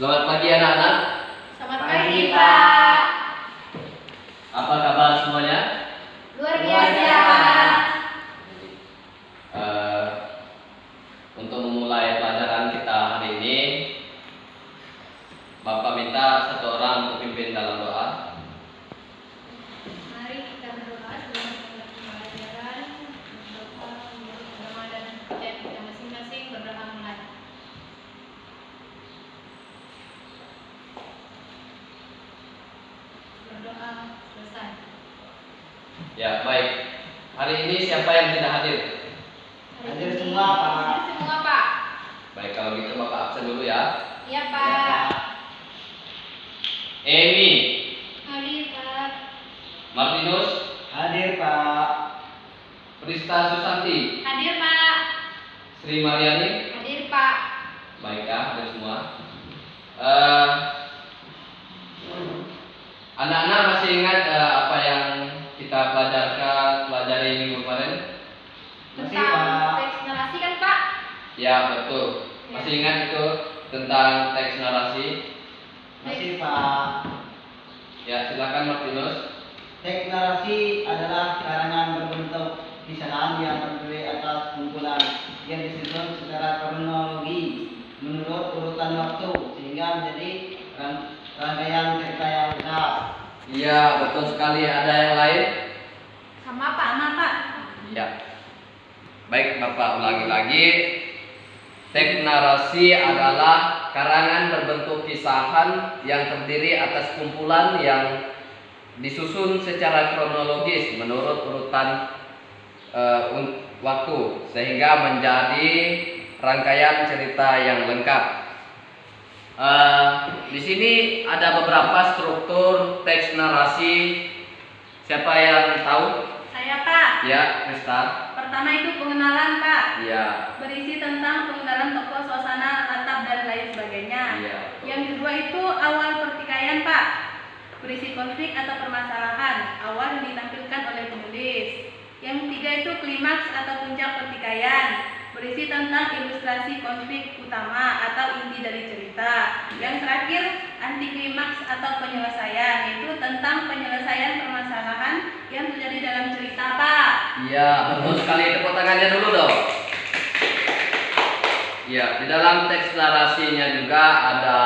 Selamat pagi anak-anak. Selamat pagi, Pak. Apa kabar semuanya? Luar biasa. Untuk memulai pelajaran kita hari ini, Bapak minta satu orang untuk pimpin dalam doa. Mari kita berdoa sebelum memulai pelajaran. Berdoa menurut agama dan kepercayaan kita masing-masing. Berdoa mulai. Berdoa selesai. Ya, baik. Hari ini siapa yang tidak hadir? Hadir semua, Pak. Hadir semua, Pak. Baik, kalau gitu Bapak absen dulu ya. Iya, Pak. Emi, Hadir, Pak. Martinus, Hadir, Pak. Prista Susanti, Hadir, Pak. Sri Mariani. Hadir, Pak. Baik ya, hadir semua. Anak-anak masih ingat apa yang kita pelajari minggu kemarin? Masih, Tentang Pak. teks narasi kan, Pak? Ya, betul. Masih ingat itu tentang teks narasi? Masih, Pak. Ya, silakan Martinus. Teks narasi adalah karangan berbentuk kisahan yang terdiri atas kumpulan yang disusun secara kronologi menurut urutan waktu sehingga menjadi rangkaian cerita yang lengkap. Iya, betul sekali. Ada yang lain? Sama, Pak. Sama, Pak. Ya. Baik, Bapak ulangi lagi. Teks narasi adalah karangan berbentuk kisahan yang terdiri atas kumpulan yang disusun secara kronologis menurut urutan waktu sehingga menjadi rangkaian cerita yang lengkap. Di sini ada beberapa struktur teks narasi. Siapa yang tahu? Saya, Pak. Ya, Krista. Pertama itu pengenalan, Pak. Ya. Berisi tentang pengenalan tokoh, suasana, latar, dan lain sebagainya. Iya. Yang kedua itu awal pertikaian, Pak. Berisi konflik atau permasalahan awal yang ditampilkan oleh penulis. Yang ketiga itu klimaks atau puncak pertikaian. Berisi tentang ilustrasi konflik utama atau inti dari cerita. Yang terakhir anti klimaks atau penyelesaian, yaitu tentang penyelesaian permasalahan yang terjadi dalam cerita, Pak. Iya, betul sekali. Tepuk tangannya dulu dong. Ya, di dalam teks narasinya juga ada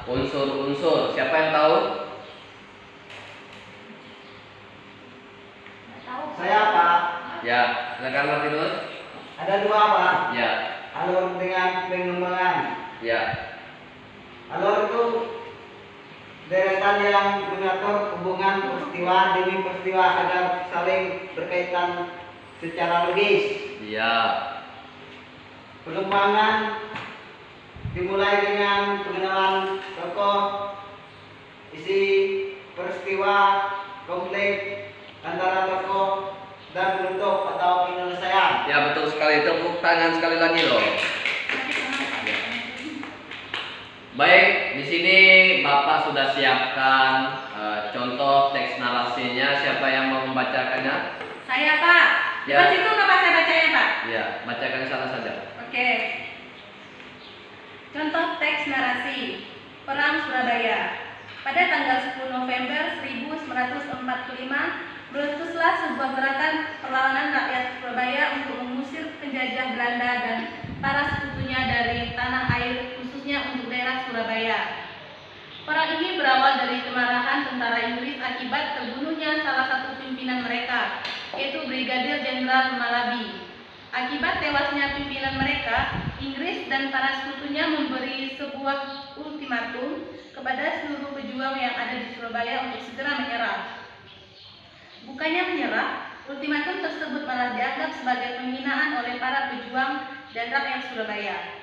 unsur-unsur. Siapa yang tahu? Nggak tahu. Saya, Pak. Ya, silakan Martinus. Ada dua, Pak. Ya, Alur dengan pengembangan. ya, Alur itu deretan yang mengatur hubungan peristiwa demi peristiwa agar saling berkaitan secara logis. ya, Pengembangan dimulai dengan pengenalan tokoh, isi peristiwa, konflik antara tokoh, dan bentuk atau penyelesaian. ya, betul sekali. Tepuk tangan sekali lagi loh. Baik, di sini Bapak sudah siapkan contoh teks narasinya. Siapa yang mau membacakannya? Saya, Pak. Ya. Pas itu nggak saya bacanya, Pak. Ya, bacakan salah saja. Oke. Contoh teks narasi. Perang Surabaya. Pada tanggal 10 November 1945, meletuslah sebuah gerakan perlawanan rakyat Surabaya untuk mengusir penjajah Belanda dan para sekutunya dari tanah air, khususnya untuk daerah Surabaya. Perang ini berawal dari kemarahan tentara Inggris akibat terbunuhnya salah satu pimpinan mereka, yaitu Brigadir Jenderal Malabi. Akibat tewasnya pimpinan mereka, Inggris dan para sekutunya memberi sebuah ultimatum kepada seluruh pejuang yang ada di Surabaya untuk segera menyerah. Bukannya menyerah, ultimatum tersebut malah dianggap sebagai penghinaan oleh para pejuang dan rakyat Surabaya.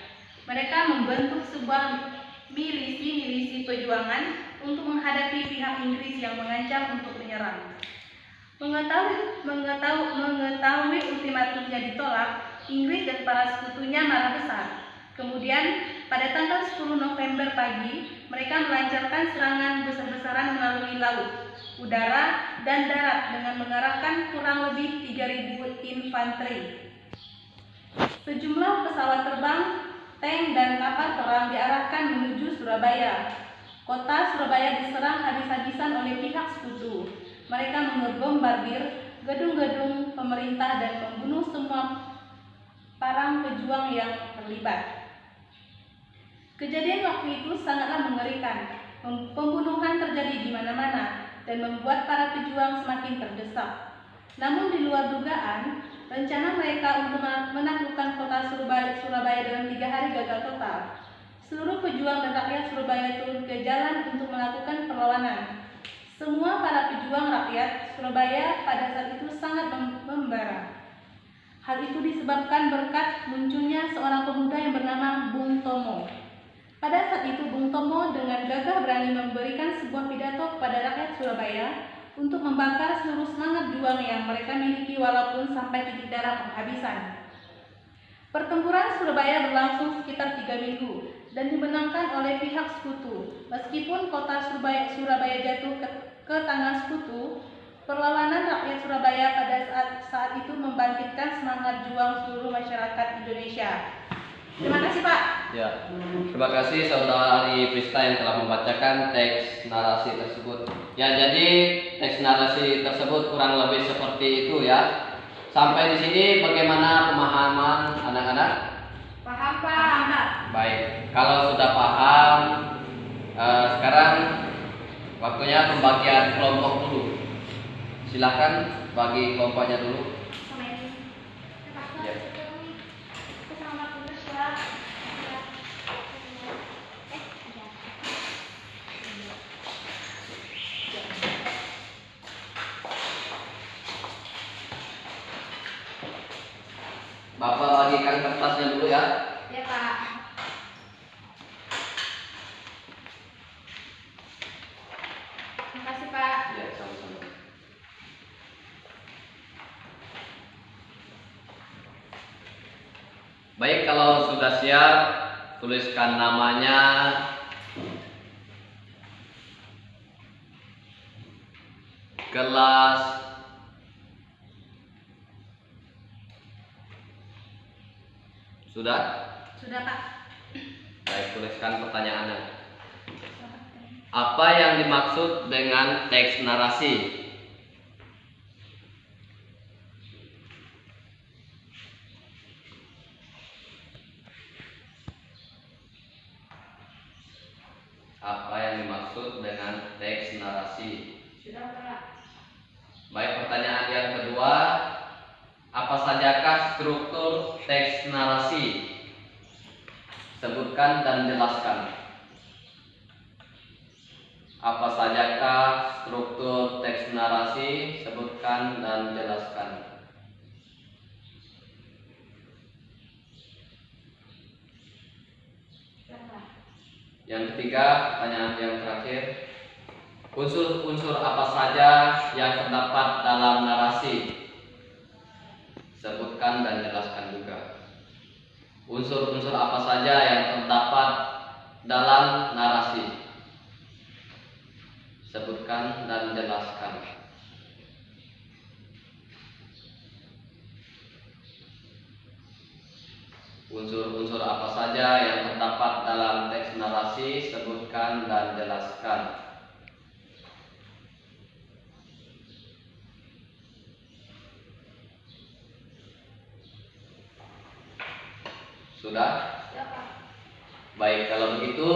Mereka membentuk sebuah milisi perjuangan untuk menghadapi pihak Inggris yang mengancam untuk menyerang. Mengetahui ultimatumnya ditolak, Inggris dan para sekutunya marah besar. Kemudian, pada tanggal 10 November pagi, mereka melancarkan serangan besar-besaran melalui laut, udara, dan darat dengan mengerahkan kurang lebih 3.000 infanteri. Sejumlah pesawat terbang tank dan kapal perang diarahkan menuju Surabaya. Kota Surabaya diserang habis-habisan oleh pihak sekutu. Mereka membombardir gedung-gedung pemerintah dan membunuh semua para pejuang yang terlibat. Kejadian waktu itu sangatlah mengerikan. Pembunuhan terjadi di mana-mana dan membuat para pejuang semakin terdesak. Namun di luar dugaan, rencana mereka untuk menaklukkan kota Surabaya dalam 3 hari gagal total. Seluruh pejuang dan rakyat Surabaya turun ke jalan untuk melakukan perlawanan. Semua para pejuang rakyat Surabaya pada saat itu sangat membara. Hal itu disebabkan berkat munculnya seorang pemuda yang bernama Bung Tomo. Pada saat itu Bung Tomo dengan gagah berani memberikan sebuah pidato kepada rakyat Surabaya untuk membakar seluruh semangat juang yang mereka miliki walaupun sampai titik darah penghabisan. Pertempuran Surabaya berlangsung sekitar 3 minggu dan dimenangkan oleh pihak sekutu. Meskipun kota Surabaya jatuh ke tangan sekutu, perlawanan rakyat Surabaya pada saat itu membangkitkan semangat juang seluruh masyarakat Indonesia. Terima kasih, Pak. Ya, terima kasih Saudara Ari Prista yang telah membacakan teks narasi tersebut. Ya, jadi teks narasi tersebut kurang lebih seperti itu ya. Sampai di sini bagaimana pemahaman anak-anak? Paham, Pak. Baik, kalau sudah paham, sekarang waktunya pembagian kelompok dulu. Silahkan bagi kelompoknya dulu. Ya. Bapak bagikan kertasnya dulu ya. Ya, Pak. Terima kasih, Pak. Ya, sama-sama. Baik, kalau sudah siap, tuliskan namanya, kelas, sudah? Sudah, Pak. Baik, tuliskan pertanyaannya. Apa yang dimaksud dengan teks narasi? Apa yang dimaksud dengan teks narasi? Sudah, Pak. Baik, pertanyaan yang kedua, apa sajakah struktur teks narasi? Sebutkan dan jelaskan. Apa sajakah struktur teks narasi? Sebutkan dan jelaskan. Yang ketiga, pertanyaan yang terakhir, unsur-unsur apa saja yang terdapat dalam narasi? Sebutkan dan jelaskan juga. Unsur-unsur apa saja yang terdapat dalam narasi? Sebutkan dan jelaskan. Unsur-unsur apa saja yang terdapat dalam teks narasi? Sebutkan dan jelaskan. Sudah? Ya, Pak. Baik, kalau begitu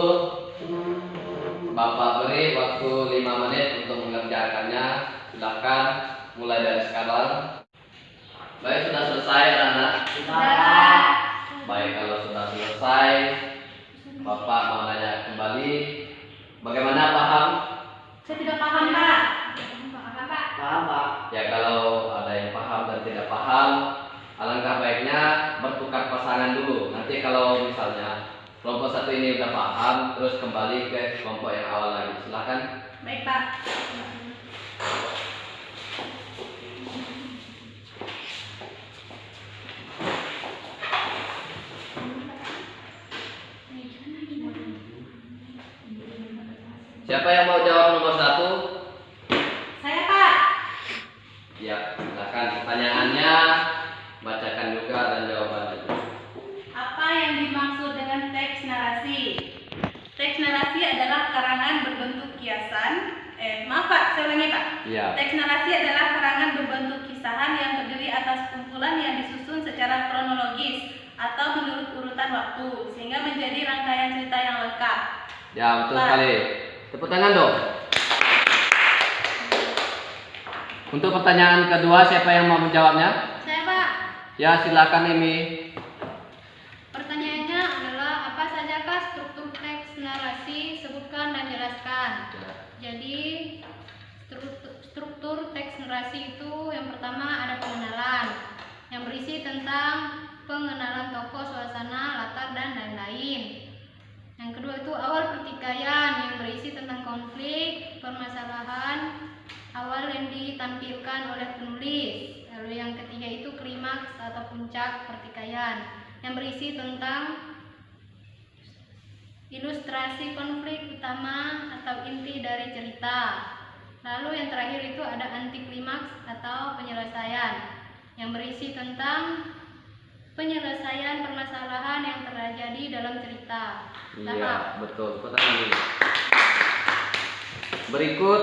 Bapak beri waktu 5 menit untuk mengerjakannya. Silakan mulai dari sekarang. Baik, sudah selesai anak? Sudah. Baik, kalau sudah selesai, Bapak mau nanya kembali, bagaimana, paham? Saya tidak paham, Pak. Paham, Pak. Paham, Pak? Ya, kalau ada yang paham dan tidak paham, alangkah baiknya bertukar pasangan dulu. Nanti kalau misalnya kelompok satu ini udah paham, terus kembali ke kelompok yang awal lagi. Silakan. Baik, Pak. Siapa yang mau jawab nomor 1? Saya, Pak. Ya, silakan. Pertanyaannya bacakan juga dan jawabannya. Apa yang dimaksud dengan Maaf Pak, saya ulangi Pak. Iya. Teks narasi adalah karangan berbentuk kisahan yang terdiri atas kumpulan yang disusun secara kronologis atau menurut urutan waktu sehingga menjadi rangkaian cerita yang lengkap. Ya, betul Pak. sekali. Tepuk tangan dong. Untuk pertanyaan kedua, siapa yang mau menjawabnya? Saya Pak, Ya, silakan Emi. pertanyaannya adalah apa sajakah struktur teks narasi, sebutkan dan jelaskan. Jadi struktur teks narasi itu yang pertama ada pengenalan yang berisi tentang pengenalan tokoh, suasana, latar dan lain-lain. Yang kedua itu awal pertikaian yang berisi tentang konflik, permasalahan awal yang ditampilkan oleh penulis. Lalu yang ketiga itu klimaks atau puncak pertikaian yang berisi tentang ilustrasi konflik utama atau inti dari cerita. Lalu yang terakhir itu ada anti klimaks atau penyelesaian yang berisi tentang penyelesaian permasalahan yang terjadi dalam cerita. Iya, betul. Pertanyaan ini. Berikut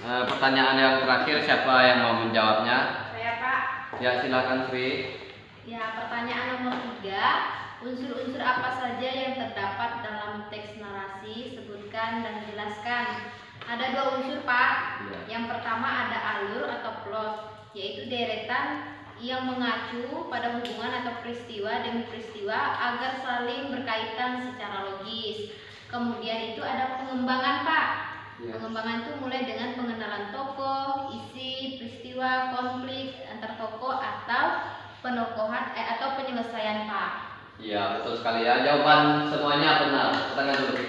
pertanyaan yang terakhir, siapa yang mau menjawabnya? Saya Pak. Ya, silakan Sri. Ya, pertanyaan nomor 3. Unsur-unsur apa saja yang terdapat dalam teks narasi, sebutkan dan jelaskan. Ada 2 unsur Pak. Ya. Yang pertama ada alur atau plot, yaitu deretan yang mengacu pada hubungan atau peristiwa demi peristiwa agar saling berkaitan secara logis. Kemudian itu ada pengembangan Pak. Ya. Pengembangan itu mulai dengan pengenalan tokoh, isi, peristiwa, konflik antar tokoh atau penokohan atau penyelesaian Pak. Iya, betul sekali ya. Jawaban semuanya benar. Tangan dulu.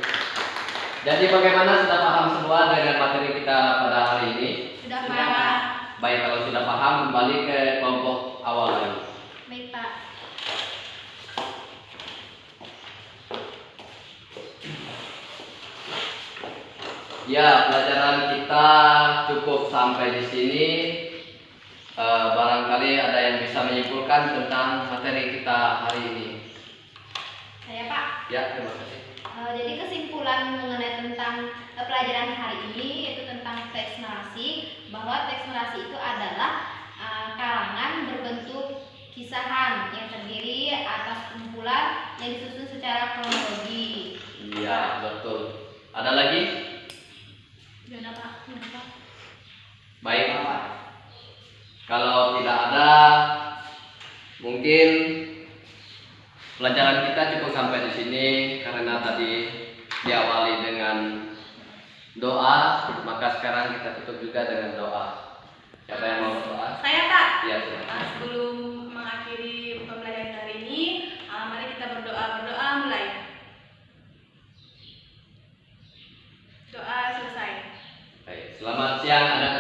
Jadi bagaimana, sudah paham semua dengan materi kita pada hari ini? Sudah Sudah, Pak. Pak. Baik, kalau sudah paham, kembali ke kelompok awal lagi. Baik Pak. Ya, pelajaran kita cukup sampai di sini. Barangkali ada yang bisa menyimpulkan tentang materi kita hari ini. Saya Pak. Ya, terima kasih. Jadi kesimpulan mengenai tentang pelajaran hari ini yaitu tentang teks narasi, bahwa teks narasi itu adalah karangan berbentuk kisahan yang terdiri atas kumpulan yang disusun secara kronologi. Iya, betul. Ada lagi? Sudah Pak. Sudah Pak. Baik. Kalau tidak ada, mungkin pelajaran kita cukup sampai di sini karena tadi diawali dengan doa, maka sekarang kita tutup juga dengan doa. Siapa yang mau berdoa? Saya Pak. Iya, silakan. Sebelum mengakhiri pembelajaran hari ini, mari kita berdoa mulai. Doa selesai. Baik, selamat siang anak